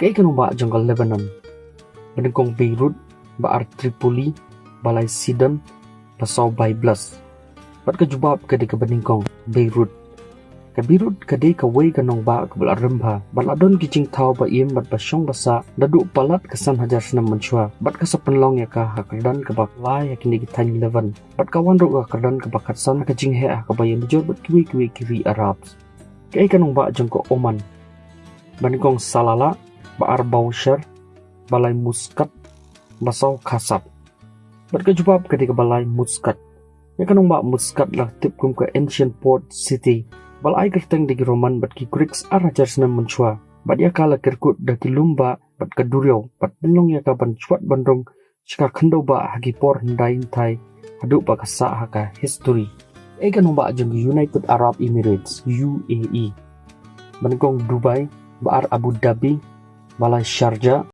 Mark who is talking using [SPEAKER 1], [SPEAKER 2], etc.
[SPEAKER 1] Kay kanong ba janggal Lebanon, Banagkong Beirut, Baar Tripoli, Balay Sidon, Pasaw Byblos. Pat kajubab kadi kabaningkong Beirut. Ka Beirut kadi kaway kanong ba kabalaremha, baladon kicing tao ba iem bat basyong basa, dadu palat kasan hajar senam mensua, bat kasapenlong ya ka hakardan kabaklay yakini kitany levan, bat kawan ro hakardan kabakatsan kajing hea kabayan jor bat kiwi Arabs. Kay kanong ba jangko Oman, Banagkong Salala, Baar Bawshar, Balay Muscat, Basaw Kasab. Bat kajubab kadi kabalay Muscat. Ya kanong ba Muscat lah tipkum ka ancient port city. Balay kerteng di Roman bat ki Greeks arajar senam mensua. Bat ya kala kerkut da ki lumba bat kaduryaw bat belong ya ka bancuat bandrong sika kendo ba hagi por hendain thai hadu ba kasa haka history. Kanong ba jang United Arab Emirates UAE. Banagkong Dubai, Baar Abu Dhabi, Balay Sharjah,